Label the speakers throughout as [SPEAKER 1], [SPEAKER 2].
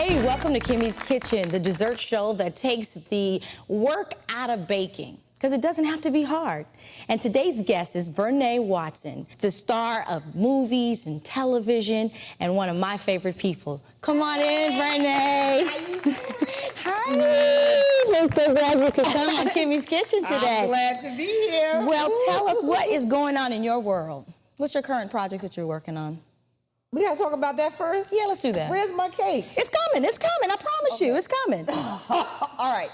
[SPEAKER 1] Hey, welcome to Kimmie's Kitchen, the dessert show that takes the work out of baking, because it doesn't have to be hard. And today's guest is Vernee Watson, the star of movies and television, and one of my favorite people. Come on in, Vernee. Hi. I'm so glad you could come on Kimmie's Kitchen today.
[SPEAKER 2] I'm glad to be here.
[SPEAKER 1] Well, tell us what is going on in your world. What's your current projects that you're working on?
[SPEAKER 2] We gotta talk about that first?
[SPEAKER 1] Yeah, let's do that.
[SPEAKER 2] Where's my cake?
[SPEAKER 1] It's coming, I promise you, it's coming.
[SPEAKER 2] All right.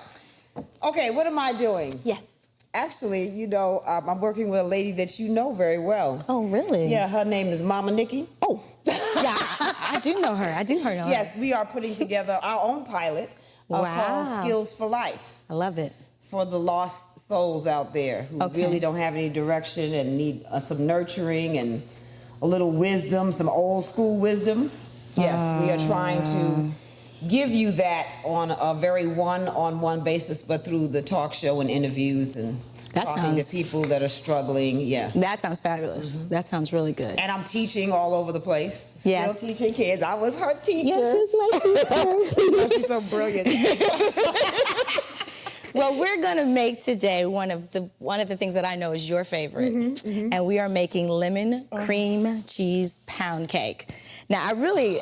[SPEAKER 2] Okay, what am I doing?
[SPEAKER 1] Yes.
[SPEAKER 2] Actually, you know, I'm working with a lady that you know very well.
[SPEAKER 1] Oh, really?
[SPEAKER 2] Yeah, her name is Mama Nikki.
[SPEAKER 1] Oh, yeah, I do know her. know
[SPEAKER 2] Yes,
[SPEAKER 1] her.
[SPEAKER 2] we are putting together our own pilot called Skills for Life.
[SPEAKER 1] I love it.
[SPEAKER 2] For the lost souls out there who really don't have any direction and need some nurturing and a little wisdom, some old school wisdom. Yes, we are trying to give you that on a very one-on-one basis, but through the talk show and interviews and talking to people that are struggling. Yeah.
[SPEAKER 1] That sounds fabulous. That sounds really good.
[SPEAKER 2] And I'm teaching all over the place. Still teaching kids. I was her teacher.
[SPEAKER 1] Yes, she's my teacher.
[SPEAKER 2] She's so brilliant.
[SPEAKER 1] Well, we're gonna make today one of the things that I know is your favorite, and we are making lemon cream cheese pound cake. Now, I really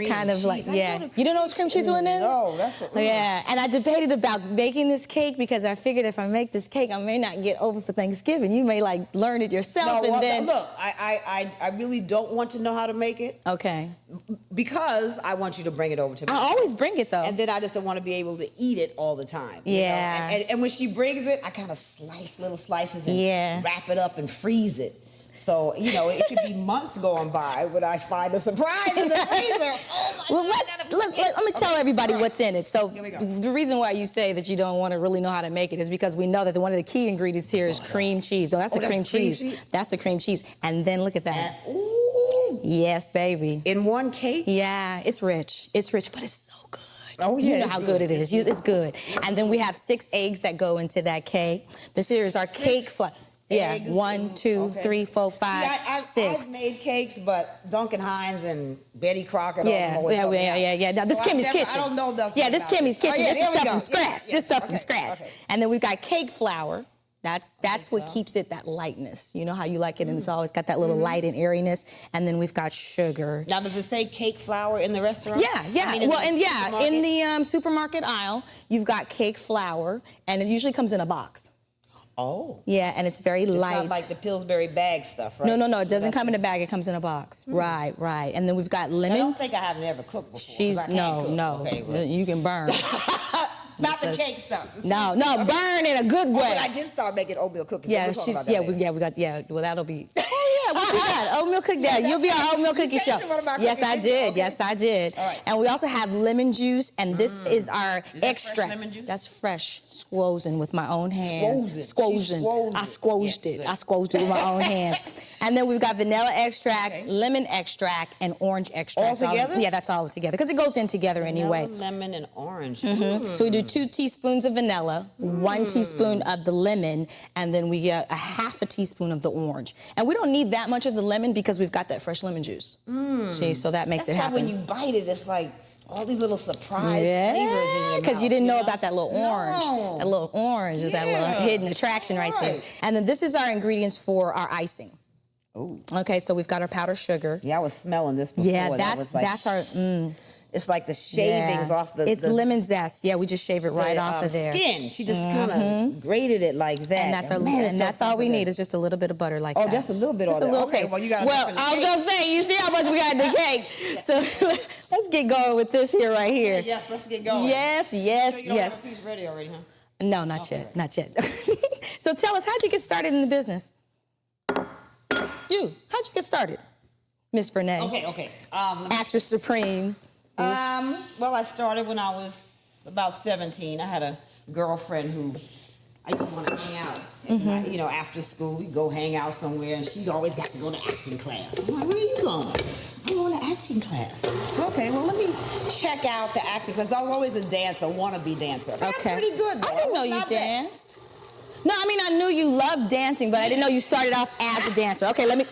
[SPEAKER 1] kind of like, yeah. You don't know what cream cheese one is?
[SPEAKER 2] No, that's what.
[SPEAKER 1] Yeah, and I debated about making this cake because I figured if I make this cake, I may not get over for Thanksgiving. You may like learn it yourself,
[SPEAKER 2] no,
[SPEAKER 1] and then
[SPEAKER 2] look, I really don't want to know how to make it.
[SPEAKER 1] Okay.
[SPEAKER 2] Because I want you to bring it over to me.
[SPEAKER 1] I always bring it though.
[SPEAKER 2] And then I just don't want to be able to eat it all the time.
[SPEAKER 1] Yeah.
[SPEAKER 2] You know? And when she brings it, I kind of slice little slices and wrap it up and freeze it. So, you know, it could be months going by when I find a surprise in the freezer. Oh my God,
[SPEAKER 1] let me tell everybody what's in it. So the reason why you say that you don't want to really know how to make it is because we know that one of the key ingredients here is cream cheese. So that's the cream cheese. That's the cream cheese. And then look at that.
[SPEAKER 2] Ooh.
[SPEAKER 1] Yes, baby.
[SPEAKER 2] In one cake?
[SPEAKER 1] Yeah, it's rich. It's rich, but it's so good.
[SPEAKER 2] Oh, yeah.
[SPEAKER 1] You know how good it is. It's good. And then we have 6 eggs that go into that cake. This here is our cake flour. Yeah, eggs. 1, 2, 3, 4, 5, 6.
[SPEAKER 2] I've made cakes, but Duncan Hines and Betty Crocker.
[SPEAKER 1] Yeah. Now, this Kimmie's Kitchen.
[SPEAKER 2] I don't know nothing.
[SPEAKER 1] Yeah, this Kimmie's Kitchen. This is stuff from scratch.
[SPEAKER 2] Yes,
[SPEAKER 1] this stuff from scratch.
[SPEAKER 2] Okay.
[SPEAKER 1] And then we've got cake flour. That's what keeps it that lightness. You know how you like it, and it's always got that little light and airiness. And then we've got sugar.
[SPEAKER 2] Now, does it say cake flour in the restaurant?
[SPEAKER 1] Yeah. I mean, in the supermarket aisle, you've got cake flour, and it usually comes in a box.
[SPEAKER 2] Oh.
[SPEAKER 1] Yeah, and it's very light.
[SPEAKER 2] It's not like the Pillsbury bag stuff, right?
[SPEAKER 1] No. It doesn't come in a bag. It comes in a box. Right. And then we've got lemon.
[SPEAKER 2] I don't think I have ever cooked before.
[SPEAKER 1] No.
[SPEAKER 2] Okay, well.
[SPEAKER 1] You can burn.
[SPEAKER 2] Not the cake stuff.
[SPEAKER 1] No, burn in a good way.
[SPEAKER 2] But I did start making oatmeal cookies.
[SPEAKER 1] Yeah, well, that'll be. Oh yeah, what you got? Oatmeal cookie. Yeah, you'll be on oatmeal cookie show. Yes, I did. Okay. Yes, I did.
[SPEAKER 2] All right.
[SPEAKER 1] And we also have lemon juice, and this is our extract.
[SPEAKER 2] Fresh lemon juice?
[SPEAKER 1] That's fresh, squozen with my own hands.
[SPEAKER 2] Squozen.
[SPEAKER 1] I squozed it. I squozed it with my own hands. And then we've got vanilla extract, lemon extract, and orange extract.
[SPEAKER 2] All together?
[SPEAKER 1] Yeah, that's all together because it goes in together anyway.
[SPEAKER 2] Lemon and orange.
[SPEAKER 1] So we do 2 teaspoons of vanilla, 1 teaspoon of the lemon, and then we get a half a teaspoon of the orange. And we don't need that much of the lemon because we've got that fresh lemon juice. See, so that makes it happen.
[SPEAKER 2] That's why when you bite it, it's like all these little surprise flavors in your mouth.
[SPEAKER 1] Because you didn't know about that little orange.
[SPEAKER 2] No.
[SPEAKER 1] That little orange is that little hidden attraction right there. And then this is our ingredients for our icing.
[SPEAKER 2] Ooh.
[SPEAKER 1] Okay, so we've got our powdered sugar.
[SPEAKER 2] Yeah, I was smelling this before.
[SPEAKER 1] Yeah, that's our.
[SPEAKER 2] It's like the shavings off the.
[SPEAKER 1] It's lemon zest. Yeah, we just shave it right off of there.
[SPEAKER 2] Skin. She just kind of grated it like that.
[SPEAKER 1] And that's all we need is just a little bit of butter like that.
[SPEAKER 2] Oh, just a little bit.
[SPEAKER 1] Just a little taste.
[SPEAKER 2] Well,
[SPEAKER 1] I was gonna say, you see how much we got in the cake. So let's get going with this here right here.
[SPEAKER 2] Yes, let's get going.
[SPEAKER 1] Yes.
[SPEAKER 2] So you don't have a piece ready already, huh?
[SPEAKER 1] No, not yet. So tell us, how'd you get started in the business? How'd you get started, Miss Vernee?
[SPEAKER 2] Okay.
[SPEAKER 1] Actress supreme.
[SPEAKER 2] Well, I started when I was about 17. I had a girlfriend who I used to want to hang out. And you know, after school, we'd go hang out somewhere, and she always got to go to acting class. I'm like, where are you going? I'm going to acting class. So, okay, well, let me check out the acting class. I was always a dancer, wannabe dancer.
[SPEAKER 1] Okay.
[SPEAKER 2] I'm pretty good, though.
[SPEAKER 1] I didn't know you danced. No, I mean, I knew you loved dancing, but I didn't know you started off as a dancer. Okay, let me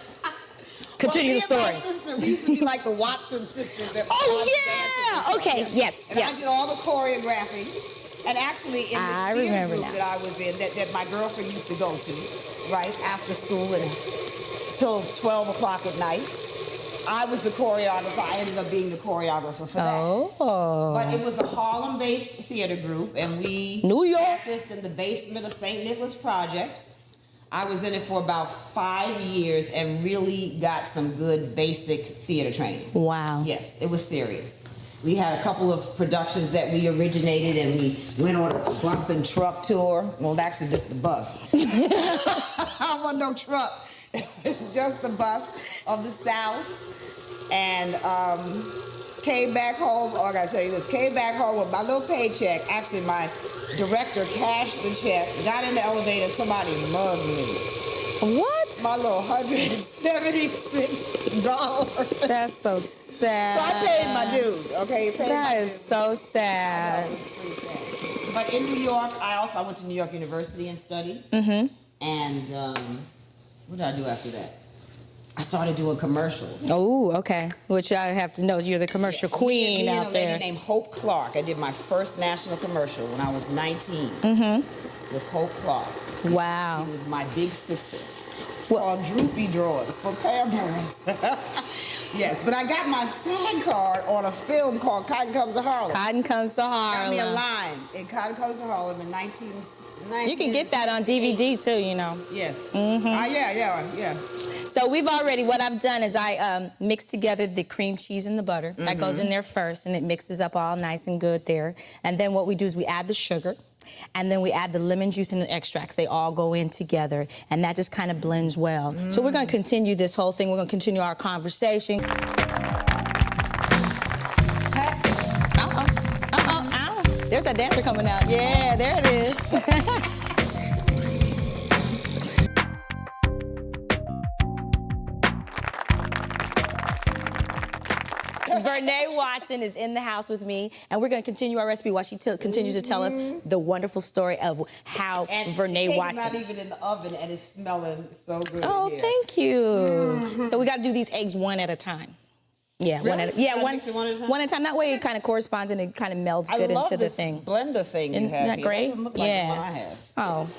[SPEAKER 1] continue the story.
[SPEAKER 2] My sister We used to be like the Watson sisters. That
[SPEAKER 1] Oh, yeah! Okay, yes,
[SPEAKER 2] and
[SPEAKER 1] yes.
[SPEAKER 2] I did all the choreographing. And actually, in the theater group that I was in, that my girlfriend used to go to, right, after school and till 12 o'clock at night, I was the choreographer. I ended up being the choreographer for that.
[SPEAKER 1] Oh.
[SPEAKER 2] But it was a Harlem-based theater group, and we practiced in the basement of St. Nicholas Projects. I was in it for about 5 years and really got some good basic theater training.
[SPEAKER 1] Wow.
[SPEAKER 2] Yes, it was serious. We had a couple of productions that we originated, and we went on a bus and truck tour. Well, actually, just the bus. I wasn't no truck. It's just the bus of the South. And came back home. Oh, I gotta tell you this. Came back home with my little paycheck. Actually, my director cashed the check, got in the elevator, somebody mugged me.
[SPEAKER 1] What?
[SPEAKER 2] My little $176.
[SPEAKER 1] That's so sad.
[SPEAKER 2] So I paid my dues, okay?
[SPEAKER 1] That is so sad.
[SPEAKER 2] I know, it was pretty sad. But in New York, I went to New York University and studied.
[SPEAKER 1] Mm-hmm.
[SPEAKER 2] And what did I do after that? I started doing commercials.
[SPEAKER 1] Oh, okay. Which I have to know, you're the commercial queen out there.
[SPEAKER 2] A lady named Hope Clark. I did my first national commercial when I was 19 with Hope Clark.
[SPEAKER 1] Wow.
[SPEAKER 2] She was my big sister. Called Droopy Drawers for Pampers. Yes, but I got my SAG card on a film called Cotton Comes to Harlem.
[SPEAKER 1] Cotton Comes to Harlem.
[SPEAKER 2] Got me a line in Cotton Comes to Harlem in 1990.
[SPEAKER 1] You can get that on DVD too, you know.
[SPEAKER 2] Yes.
[SPEAKER 1] Mm-hmm.
[SPEAKER 2] Yeah.
[SPEAKER 1] So what I've done is I mix together the cream cheese and the butter. That goes in there first, and it mixes up all nice and good there. And then what we do is we add the sugar, and then we add the lemon juice and the extracts. They all go in together, and that just kind of blends well. So we're going to continue this whole thing. We're going to continue our conversation. There's that dancer coming out. Yeah, there it is. Vernee Watson is in the house with me, and we're going to continue our recipe while she continues to tell us the wonderful story of how Vernee Watson.
[SPEAKER 2] It's not even in the oven, and it's smelling so good.
[SPEAKER 1] Oh, thank you. So we got to do these eggs one at a time. Yeah,
[SPEAKER 2] really?
[SPEAKER 1] one at a time. One at a time. That way it kind of corresponds and it kind of melds good into the thing.
[SPEAKER 2] Blender thing you have.
[SPEAKER 1] Isn't that great?
[SPEAKER 2] It doesn't look like the one I have.
[SPEAKER 1] Oh.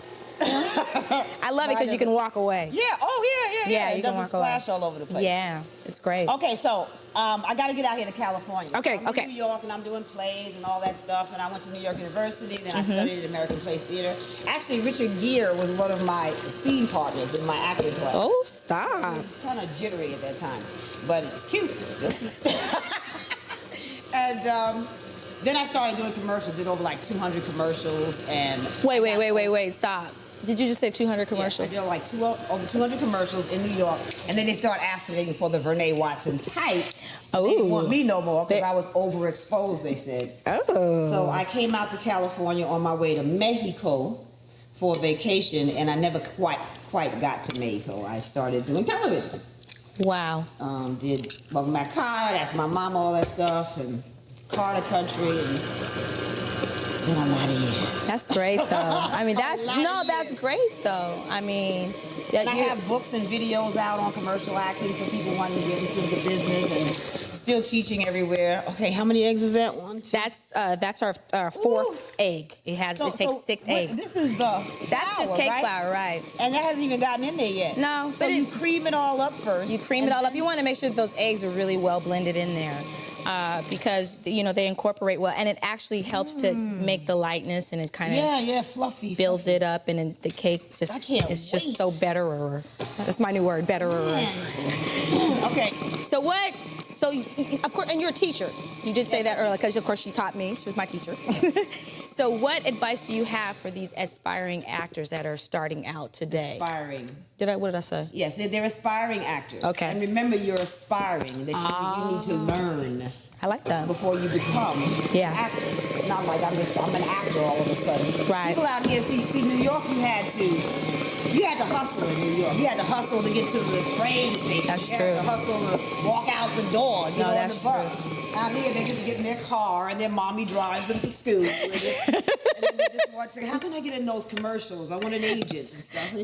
[SPEAKER 1] I love it because you can walk away.
[SPEAKER 2] Yeah. Oh, yeah.
[SPEAKER 1] You
[SPEAKER 2] It
[SPEAKER 1] can
[SPEAKER 2] doesn't
[SPEAKER 1] walk
[SPEAKER 2] splash
[SPEAKER 1] away.
[SPEAKER 2] all over the place.
[SPEAKER 1] Yeah, it's great.
[SPEAKER 2] Okay, so I got to get out here to California.
[SPEAKER 1] Okay,
[SPEAKER 2] so I'm in New York, and I'm doing plays and all that stuff, and I went to New York University, then I studied at American Place Theater. Actually, Richard Gere was one of my scene partners in my acting class.
[SPEAKER 1] Oh, stop.
[SPEAKER 2] He was kind of jittery at that time, but it's cute. And then I started doing commercials, did over like 200 commercials, and...
[SPEAKER 1] Wait, stop. Did you just say 200 commercials?
[SPEAKER 2] Yeah, I did like over 200 commercials in New York, and then they started asking for the Vernee Watson types.
[SPEAKER 1] Oh.
[SPEAKER 2] They didn't want me no more because I was overexposed, they said.
[SPEAKER 1] Oh.
[SPEAKER 2] So I came out to California on my way to Mexico for vacation, and I never quite got to Mexico. I started doing television.
[SPEAKER 1] Wow.
[SPEAKER 2] Did Welcome Back Carter, That's My Mama, all that stuff, and Carter Country, and then I'm out of here.
[SPEAKER 1] That's great, though. I mean, that's great, though. I mean,
[SPEAKER 2] and I have books and videos out on commercial acting for people wanting to get into the business, and still teaching everywhere. Okay, how many eggs is that? One, two?
[SPEAKER 1] That's our fourth egg. It takes 6 eggs.
[SPEAKER 2] This is the
[SPEAKER 1] That's just cake flour, right?
[SPEAKER 2] And that hasn't even gotten in there yet.
[SPEAKER 1] No,
[SPEAKER 2] so you cream it all up first.
[SPEAKER 1] You cream it all up. You want to make sure that those eggs are really well blended in there. Because they incorporate well, and it actually helps to make the lightness, and it kind of
[SPEAKER 2] fluffy
[SPEAKER 1] builds it up, and then the cake just just so betterer. That's my new word, betterer.
[SPEAKER 2] Okay.
[SPEAKER 1] So what? So of course, and you're a teacher. You did say that earlier because of course she taught me. She was my teacher. So what advice do you have for these aspiring actors that are starting out today?
[SPEAKER 2] Aspiring.
[SPEAKER 1] What did I say?
[SPEAKER 2] Yes, they're aspiring actors.
[SPEAKER 1] Okay.
[SPEAKER 2] And remember, you're aspiring. That you need to learn.
[SPEAKER 1] I like that.
[SPEAKER 2] Before you become an actor. It's not like I'm an actor all of a sudden.
[SPEAKER 1] Right.
[SPEAKER 2] People out here, see, New York, you had to hustle in New York. You had to hustle to get to the train station.
[SPEAKER 1] That's
[SPEAKER 2] you
[SPEAKER 1] true.
[SPEAKER 2] had to hustle to walk out the door, get on the bus.
[SPEAKER 1] True.
[SPEAKER 2] Out here, they just get in their car and their mommy drives them to school. And then they just want hard to say, how can I get in those commercials? I want an agent and stuff.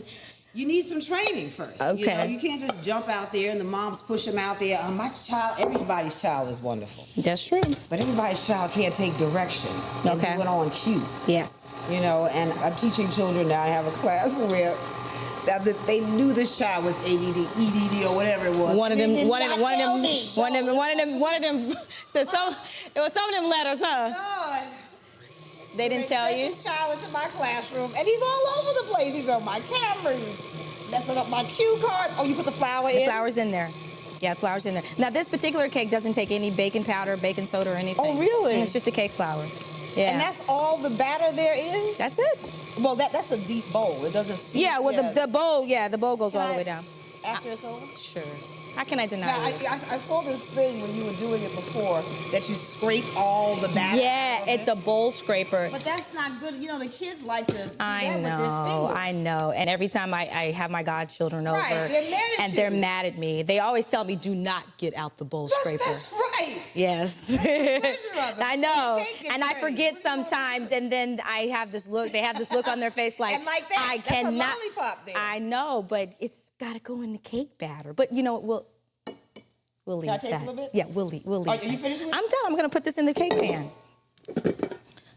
[SPEAKER 2] You need some training first.
[SPEAKER 1] Okay.
[SPEAKER 2] You can't just jump out there and the moms push them out there. My child, everybody's child is wonderful.
[SPEAKER 1] That's true.
[SPEAKER 2] But everybody's child can't take direction and do it on cue.
[SPEAKER 1] Yes.
[SPEAKER 2] And I'm teaching children now. I have a class where they knew this child was ADD, EDD, or whatever it was.
[SPEAKER 1] One of them said it was some of them letters, huh?
[SPEAKER 2] God.
[SPEAKER 1] They didn't tell you?
[SPEAKER 2] This child into my classroom, and he's all over the place. He's on my camera. He's messing up my cue cards. Oh, you put the flour in?
[SPEAKER 1] The flour's in there. Yeah, flour's in there. Now, this particular cake doesn't take any baking powder, baking soda, or anything.
[SPEAKER 2] Oh, really?
[SPEAKER 1] And it's just the cake flour. Yeah.
[SPEAKER 2] And that's all the batter there is?
[SPEAKER 1] That's it.
[SPEAKER 2] Well, that's a deep bowl. It doesn't seem...
[SPEAKER 1] Yeah, well, the bowl goes all the way down.
[SPEAKER 2] After it's over?
[SPEAKER 1] Sure. How can I deny it?
[SPEAKER 2] I saw this thing when you were doing it before, that you scrape all the batter.
[SPEAKER 1] Yeah, it's a bowl scraper.
[SPEAKER 2] But that's not good. The kids like to do that with their fingers.
[SPEAKER 1] I know. And every time I have my godchildren over, they're mad at me. They always tell me, do not get out the bowl scraper.
[SPEAKER 2] That's right.
[SPEAKER 1] Yes. I know. And I forget sometimes, and then I have this look. They have this look on their face like,
[SPEAKER 2] and like that,
[SPEAKER 1] I
[SPEAKER 2] that's
[SPEAKER 1] cannot.
[SPEAKER 2] A lollipop there.
[SPEAKER 1] I know, but it's got to go in the cake batter. But we'll leave that.
[SPEAKER 2] Can I taste a little bit?
[SPEAKER 1] Yeah, we'll leave.
[SPEAKER 2] Are you finished with it?
[SPEAKER 1] I'm done. I'm going to put this in the cake pan.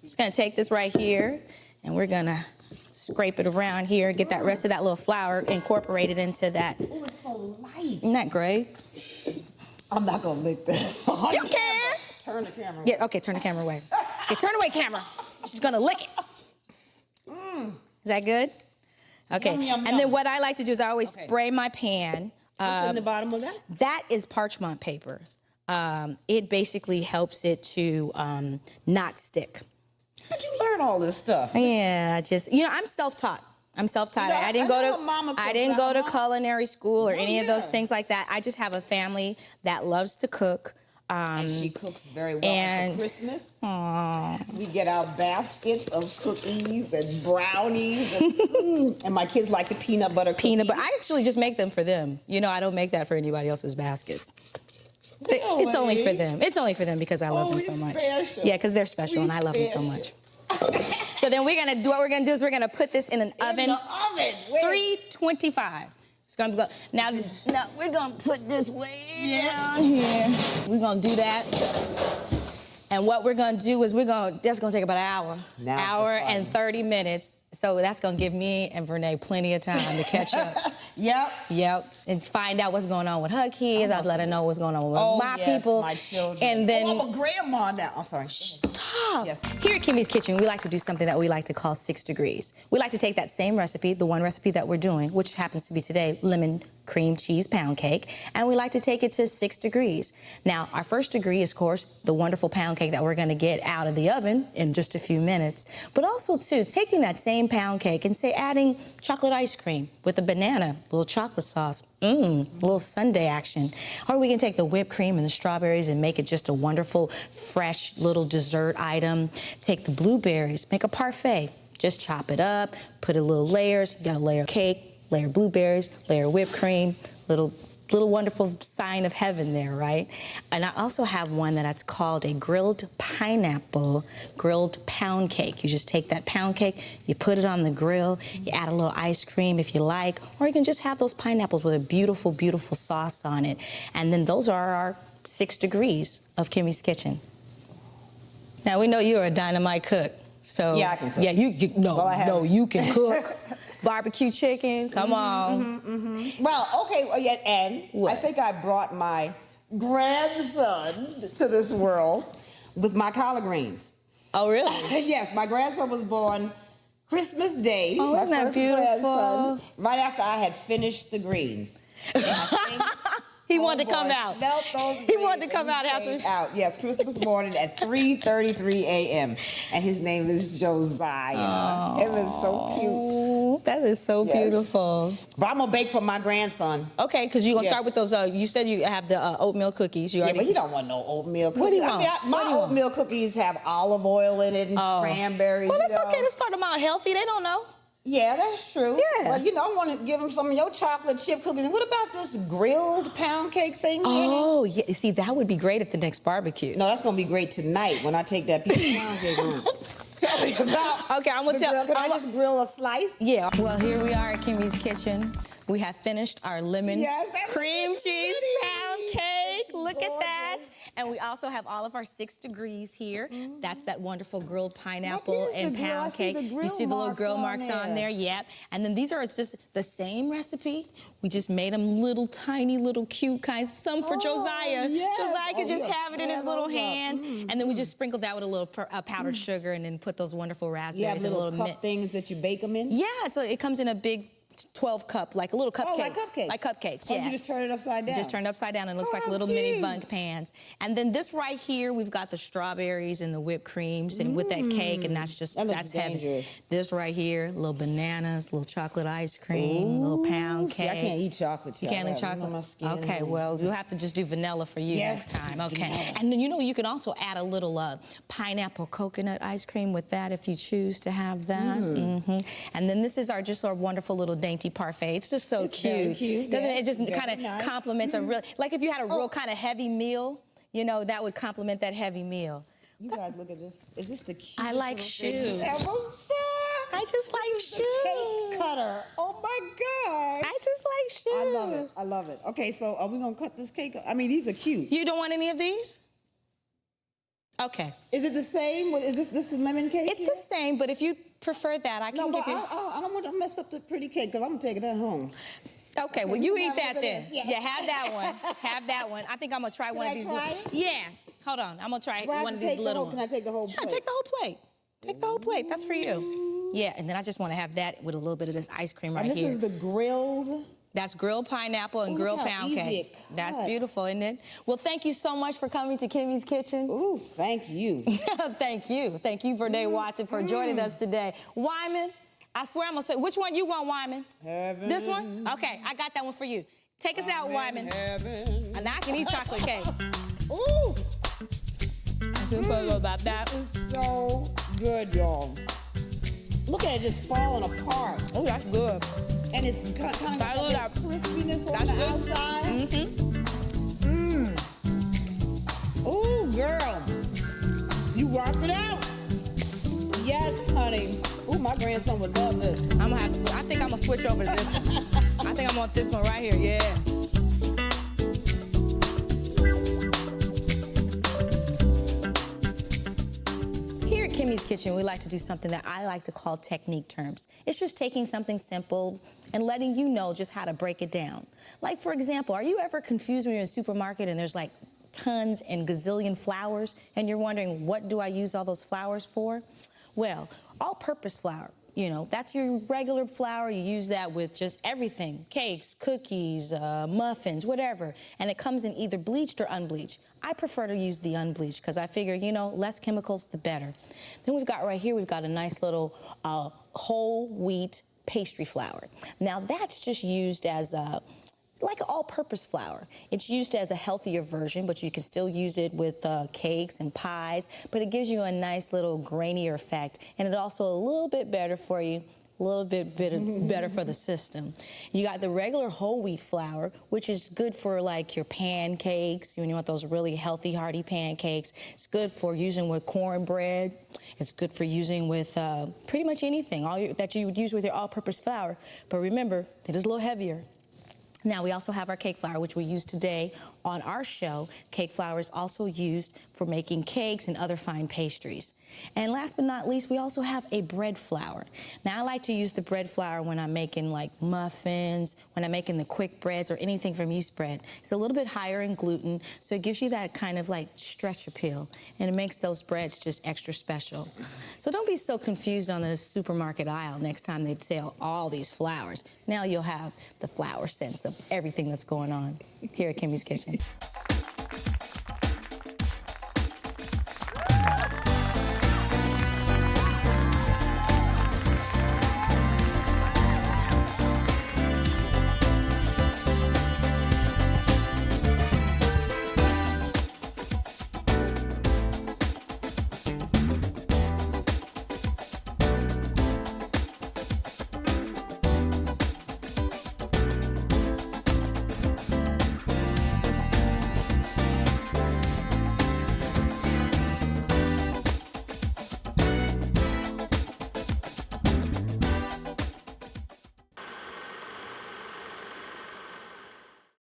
[SPEAKER 1] Just going to take this right here, and we're going to scrape it around here, get that rest of that little flour incorporated into that.
[SPEAKER 2] Oh, it's so light.
[SPEAKER 1] Isn't that great?
[SPEAKER 2] I'm not going to lick this.
[SPEAKER 1] You can.
[SPEAKER 2] Turn the camera away.
[SPEAKER 1] Yeah, okay, turn the camera away. Okay, turn away, camera. She's going to lick it. Is that good? Okay.
[SPEAKER 2] Yum, yum,
[SPEAKER 1] and
[SPEAKER 2] yum.
[SPEAKER 1] then what I like to do is I always spray my pan.
[SPEAKER 2] What's in the bottom of that?
[SPEAKER 1] That is parchment paper. It basically helps it to not stick.
[SPEAKER 2] How'd you learn all this stuff?
[SPEAKER 1] Yeah, I'm self-taught. I didn't go to culinary school or any of those things like that. I just have a family that loves to cook.
[SPEAKER 2] And she cooks very well. And for Christmas, we get our baskets of cookies and brownies, and my kids like the peanut butter cookies.
[SPEAKER 1] I actually just make them for them. I don't make that for anybody else's baskets. It's only for them. It's only for them because I love them so much.
[SPEAKER 2] Special.
[SPEAKER 1] Yeah, because they're special and I love them so much. So then we're gonna put this in an oven.
[SPEAKER 2] In the oven.
[SPEAKER 1] 325. It's gonna go. Now we're gonna put this way down here. We're gonna do that. And what we're gonna do is that's gonna take about an hour and 30 minutes. So that's gonna give me and Vernee plenty of time to catch up. Yep. And find out what's going on with her kids. I'd let her know what's going on with my people.
[SPEAKER 2] My children.
[SPEAKER 1] And then
[SPEAKER 2] I'm a grandma now. I'm sorry.
[SPEAKER 1] Stop.
[SPEAKER 2] Yes.
[SPEAKER 1] Here at Kimmie's Kitchen, we like to do something that we like to call 6 degrees. We like to take that same recipe, the one recipe that we're doing, which happens to be today, lemon cream cheese pound cake, and we like to take it to 6 degrees. Now, our first degree is, of course, the wonderful pound cake that we're going to get out of the oven in just a few minutes, but also, too, taking that same pound cake and, say, adding chocolate ice cream with a banana, a little chocolate sauce, a little sundae action. Or we can take the whipped cream and the strawberries and make it just a wonderful, fresh little dessert item. Take the blueberries, make a parfait. Just chop it up, put a little layers. You got a layer of cake, layer of blueberries, layer of whipped cream, little wonderful sign of heaven there, right? And I also have one that's called a grilled pineapple grilled pound cake. You just take that pound cake, you put it on the grill, you add a little ice cream if you like, or you can just have those pineapples with a beautiful, beautiful sauce on it. And then those are our 6 degrees of Kimmie's Kitchen. Now, we know you're a dynamite cook. So
[SPEAKER 2] yeah, I can cook.
[SPEAKER 1] Yeah, you can cook. Barbecue chicken, come on.
[SPEAKER 2] Well, okay, and
[SPEAKER 1] what?
[SPEAKER 2] I think I brought my grandson to this world with my collard greens.
[SPEAKER 1] Oh, really?
[SPEAKER 2] Yes, my grandson was born Christmas Day.
[SPEAKER 1] Oh, isn't that beautiful?
[SPEAKER 2] Right after I had finished the greens.
[SPEAKER 1] He wanted to come out.
[SPEAKER 2] Smelled those
[SPEAKER 1] he wanted to come out after.
[SPEAKER 2] Yes, Christmas morning at 3:33 a.m. And his name is Josiah. Oh, it was so cute.
[SPEAKER 1] That is so beautiful.
[SPEAKER 2] But I'm gonna bake for my grandson.
[SPEAKER 1] Okay, because you're gonna start with those. You said you have the oatmeal cookies.
[SPEAKER 2] But he don't want no oatmeal cookies.
[SPEAKER 1] What do you want?
[SPEAKER 2] My oatmeal cookies have olive oil in it and cranberries.
[SPEAKER 1] Well, it's okay to start them out healthy. They don't know.
[SPEAKER 2] Yeah, that's true.
[SPEAKER 1] Yeah.
[SPEAKER 2] Well, I want to give them some of your chocolate chip cookies. And what about this grilled pound cake thing?
[SPEAKER 1] Oh, yeah. See, that would be great at the next barbecue.
[SPEAKER 2] No, that's going to be great tonight when I take that piece of pound cake on. Tell me about.
[SPEAKER 1] Okay, I'm gonna tell.
[SPEAKER 2] Can I just grill a slice?
[SPEAKER 1] Yeah. Well, here we are at Kimmie's kitchen. We have finished our lemon cream cheese pound cake. Look at that. And we also have all of our 6 degrees here. That's that wonderful grilled pineapple and pound cake. You see the little grill marks on there? Yep. And then these are just the same recipe. We just made them little tiny, little cute kinds. Some for Josiah.
[SPEAKER 2] Yes.
[SPEAKER 1] Josiah could just have it in his little hands. And then we just sprinkled that with a little powdered sugar and then put those wonderful raspberries
[SPEAKER 2] You have
[SPEAKER 1] and
[SPEAKER 2] little cup things that you bake them in?
[SPEAKER 1] Yeah, it comes in a big 12 cup, like little cupcakes.
[SPEAKER 2] Oh, like cupcakes.
[SPEAKER 1] Like cupcakes,
[SPEAKER 2] Oh,
[SPEAKER 1] yeah.
[SPEAKER 2] you just turn it upside down?
[SPEAKER 1] Just turn it upside down and it looks like little mini bunk pans. And then this right here, we've got the strawberries and the whipped creams and with that cake, and that's heaven. This right here, little bananas, little chocolate ice cream, little pound cake.
[SPEAKER 2] See, I can't eat chocolate.
[SPEAKER 1] You can't eat chocolate?
[SPEAKER 2] My skin.
[SPEAKER 1] Okay, well, you'll have to just do vanilla for you next time. Okay.
[SPEAKER 2] Vanilla.
[SPEAKER 1] And then, you can also add a little pineapple coconut ice cream with that if you choose to have that. And then this is our wonderful little dainty parfait. It's just so cute.
[SPEAKER 2] Very cute.
[SPEAKER 1] Doesn't it? It just kind of complements a really, like if you had a real kind of heavy meal, that would complement that heavy meal.
[SPEAKER 2] You guys look at this. Is this the cutest
[SPEAKER 1] I like shoes.
[SPEAKER 2] I
[SPEAKER 1] just like shoes.
[SPEAKER 2] Cake cutter. Oh my gosh.
[SPEAKER 1] I just like shoes.
[SPEAKER 2] I love it. I love it. Okay, so are we gonna cut this cake? I mean, these are cute.
[SPEAKER 1] You don't want any of these? Okay.
[SPEAKER 2] Is it the same? Is this is lemon cake?
[SPEAKER 1] It's the same, but if you prefer that, I can give you.
[SPEAKER 2] I don't want to mess up the pretty cake because I'm gonna take that home.
[SPEAKER 1] Okay, well, you eat that then.
[SPEAKER 2] Yes.
[SPEAKER 1] Yeah, have that one. Have that one. I think I'm gonna try one of these. Yeah. Hold on. I'm gonna try one of these little ones.
[SPEAKER 2] Can I take the whole plate?
[SPEAKER 1] Yeah, take the whole plate. Take the whole plate. That's for you. Yeah, and then I just want to have that with a little bit of this ice cream right here.
[SPEAKER 2] And this is the grilled.
[SPEAKER 1] That's grilled pineapple and grilled pound cake. That's beautiful, isn't it? Well, thank you so much for coming to Kimmie's Kitchen.
[SPEAKER 2] Ooh, thank you.
[SPEAKER 1] Thank you. Thank you, Vernee Watson, for joining us today. Wyman, I swear I'm going to say, which one you want, Wyman?
[SPEAKER 2] Heaven.
[SPEAKER 1] This one? Okay, I got that one for you. Take us out, Wyman.
[SPEAKER 2] Heaven.
[SPEAKER 1] And I can eat chocolate cake.
[SPEAKER 2] Ooh.
[SPEAKER 1] About that.
[SPEAKER 2] This is so good, y'all. Look at it just falling apart.
[SPEAKER 1] Oh, that's good.
[SPEAKER 2] And it's kind of got that crispiness on the outside. Ooh, girl. You rocked it out. Yes, honey. Ooh, my grandson would love this.
[SPEAKER 1] I think I'm gonna switch over to this one. I think I want this one right here, yeah. Here at Kimmie's Kitchen, we like to do something that I like to call technique terms. It's just taking something simple and letting you know just how to break it down. Like, for example, are you ever confused when you're in a supermarket and there's like tons and gazillion flowers and you're wondering, what do I use all those flowers for? Well, all-purpose flour, that's your regular flour. You use that with just everything, cakes, cookies, muffins, whatever. And it comes in either bleached or unbleached. I prefer to use the unbleached because I figure, less chemicals, the better. Then we've got right here, we've got a nice little whole wheat pastry flour. Now that's just used as like all-purpose flour. It's used as a healthier version, but you can still use it with cakes and pies, but it gives you a nice little grainier effect, and it's also a little bit better for you, a little bit better for the system. You got the regular whole wheat flour, which is good for like your pancakes, when you want those really healthy, hearty pancakes. It's good for using with cornbread. It's good for using with pretty much anything that you would use with your all-purpose flour. But remember, it is a little heavier. Now, we also have our cake flour, which we use today on our show. Cake flour is also used for making cakes and other fine pastries. And last but not least, we also have a bread flour. Now, I like to use the bread flour when I'm making like muffins, when I'm making the quick breads or anything from yeast bread. It's a little bit higher in gluten, so it gives you that kind of like stretch appeal, and it makes those breads just extra special. So don't be so confused on the supermarket aisle next time they sell all these flours. Now you'll have the flour sense of everything that's going on here at Kimmie's Kitchen.